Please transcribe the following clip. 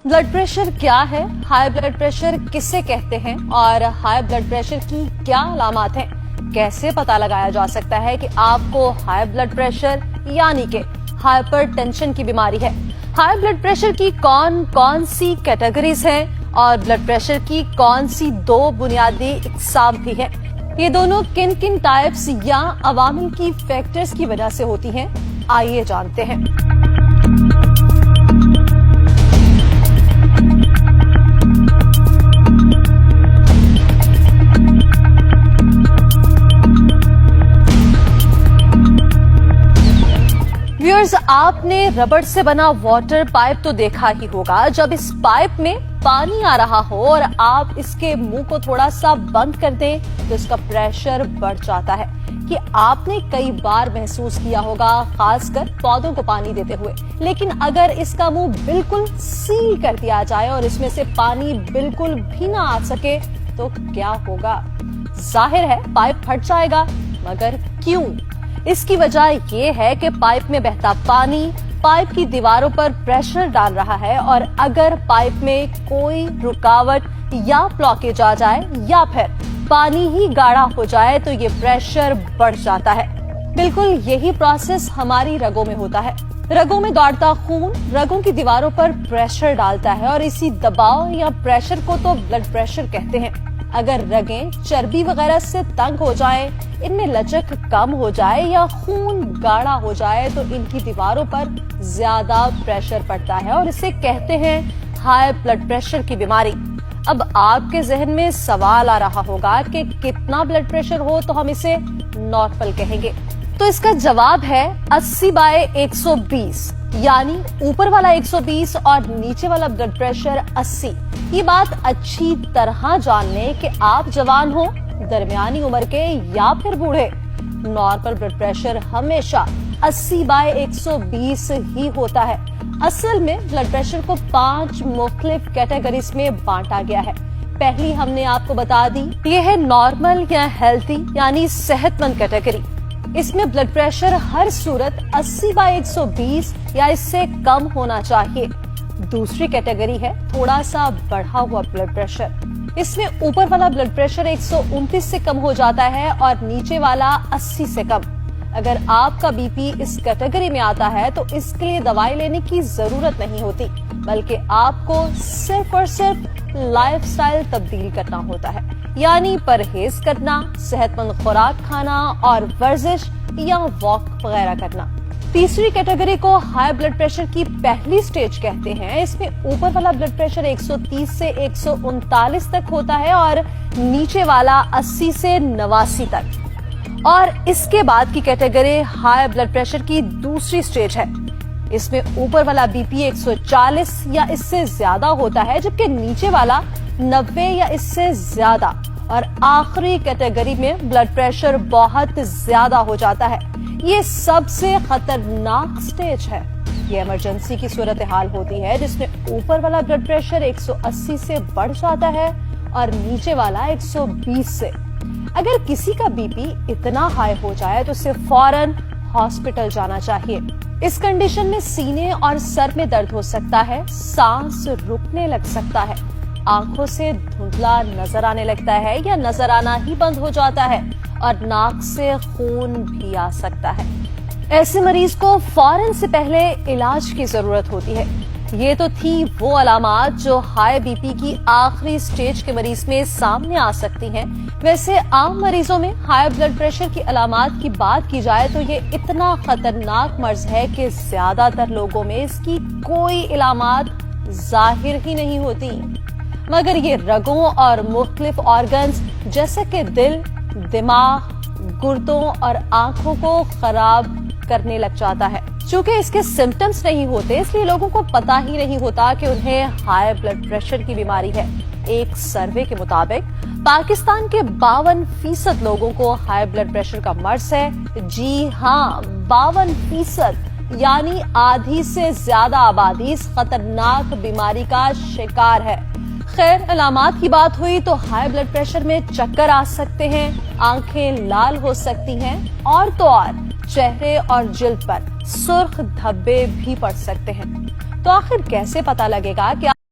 Blood pressure क्या है, high blood pressure किसे कहते हैं और हाई ब्लड प्रेशर की क्या अलामात हैं? कैसे पता लगाया जा सकता है कि आपको हाई ब्लड प्रेशर यानी कि हाइपरटेंशन की बीमारी है? हाई ब्लड प्रेशर की कौन कौन सी कैटेगरीज हैं और ब्लड प्रेशर की कौन सी दो बुनियादी इकसाम भी हैं? ये दोनों किन किन टाइप्स या अवामिल की फैक्टर्स की वजह से होती हैं? आइए जानते हैं। व्यूअर्स, आपने रबड़ से बना वाटर पाइप तो देखा ही होगा। जब इस पाइप में पानी आ रहा हो और आप इसके मुंह को थोड़ा सा बंद कर दें तो इसका प्रेशर बढ़ जाता है। कि आपने कई बार महसूस किया होगा, खासकर पौधों को पानी देते हुए। लेकिन अगर इसका मुंह बिल्कुल सील कर दिया जाए और इसमें से पानी बिल्कुल भी ना आ सके तो क्या होगा? जाहिर है पाइप फट जाएगा। मगर क्यों? इसकी वजह ये है कि पाइप में बहता पानी पाइप की दीवारों पर प्रेशर डाल रहा है और अगर पाइप में कोई रुकावट या ब्लॉकेज आ जाए या फिर पानी ही गाढ़ा हो जाए तो ये प्रेशर बढ़ जाता है। बिल्कुल यही प्रोसेस हमारी रगों में होता है। रगों में दौड़ता खून रगों की दीवारों पर प्रेशर डालता है और इसी दबाव या प्रेशर को तो ब्लड प्रेशर कहते हैं। अगर रगें चर्बी वगैरह से तंग हो जाएं, इनमें लचक कम हो जाए या खून गाढ़ा हो जाए तो इनकी दीवारों पर ज्यादा प्रेशर पड़ता है और इसे कहते हैं हाई ब्लड प्रेशर की बीमारी। अब आपके जहन में सवाल आ रहा होगा कि कितना ब्लड प्रेशर हो तो हम इसे नॉर्मल कहेंगे? तो इसका जवाब है 80/120, यानी ऊपर वाला 120 और नीचे वाला ब्लड प्रेशर 80। ये बात अच्छी तरह जान लें कि आप जवान हो, दरमियानी उम्र के या फिर बूढ़े। नॉर्मल ब्लड प्रेशर हमेशा 80/120 ही होता है। असल में ब्लड प्रेशर को 5 मुख्तलिफ कैटेगरीज में बांटा गया है। पहली हमने आपको बता दी, ये है नॉर्मल या हेल्थी यानी सेहतमंद कैटेगरी। इसमें ब्लड प्रेशर हर सूरत 80/120 या इससे कम होना चाहिए। दूसरी कैटेगरी है थोड़ा सा बढ़ा हुआ ब्लड प्रेशर। इसमें ऊपर वाला ब्लड प्रेशर 129 से कम हो जाता है और नीचे वाला 80 से कम। अगर आपका बीपी इस कैटेगरी में आता है तो इसके लिए दवाई लेने की जरूरत नहीं होती, बल्कि आपको सिर्फ और सिर्फ लाइफस्टाइल तब्दील करना होता है, यानी परहेज करना, सेहतमंद खुराक खाना और वर्जिश या वॉक वगैरह करना। तीसरी कैटेगरी को हाई ब्लड प्रेशर की पहली स्टेज कहते हैं। इसमें ऊपर वाला ब्लड प्रेशर 130 से 139 तक होता है और नीचे वाला 80 से 89 तक। और इसके बाद की कैटेगरी हाई ब्लड प्रेशर की दूसरी स्टेज है। इसमें ऊपर वाला बीपी 140 या इससे ज्यादा होता है, जबकि नीचे वाला 90 या इससे ज्यादा। और आखिरी कैटेगरी में ब्लड प्रेशर बहुत ज्यादा हो जाता है। ये सबसे खतरनाक स्टेज है। ये इमरजेंसी की सूरत हाल होती है जिसमें ऊपर वाला ब्लड प्रेशर 180 से बढ़ जाता है और नीचे वाला 120 से। अगर किसी का बीपी इतना हाई हो जाए तो उसे फौरन हॉस्पिटल जाना चाहिए। इस कंडीशन में सीने और सर में दर्द हो सकता है, सांस रुकने लग सकता है, आंखों से धुंधला नजर आने लगता है या नजर आना ही बंद हो जाता है और नाक से खून भी आ सकता है। ऐसे मरीज को फौरन से पहले इलाज की जरूरत होती है। ये तो थी वो अलामात जो हाई बीपी की आखिरी स्टेज के मरीज में सामने आ सकती हैं। वैसे आम मरीजों में हाई ब्लड प्रेशर की अलामात की बात की जाए तो ये इतना खतरनाक मर्ज है कि ज्यादातर लोगों में इसकी कोई अलामात जाहिर ही नहीं होती, मगर ये रगों और मुख्तलिफ ऑर्गन्स जैसे कि दिल, दिमाग, गुर्दों और आंखों को खराब करने लग जाता है। चूंकि इसके सिम्टम्स नहीं होते इसलिए लोगों को पता ही नहीं होता कि उन्हें हाई ब्लड प्रेशर की बीमारी है। एक सर्वे के मुताबिक पाकिस्तान के 52% लोगों को हाई ब्लड प्रेशर का मर्ज है। जी हाँ, 52%, यानी आधी से ज्यादा आबादी इस खतरनाक बीमारी का शिकार है। खैर, अलामात की बात हुई तो हाई ब्लड प्रेशर में चक्कर आ सकते हैं, आंखें लाल हो सकती हैं और तो और चेहरे और जिल्द पर सुर्ख धब्बे भी पड़ सकते हैं। तो आखिर कैसे पता लगेगा कि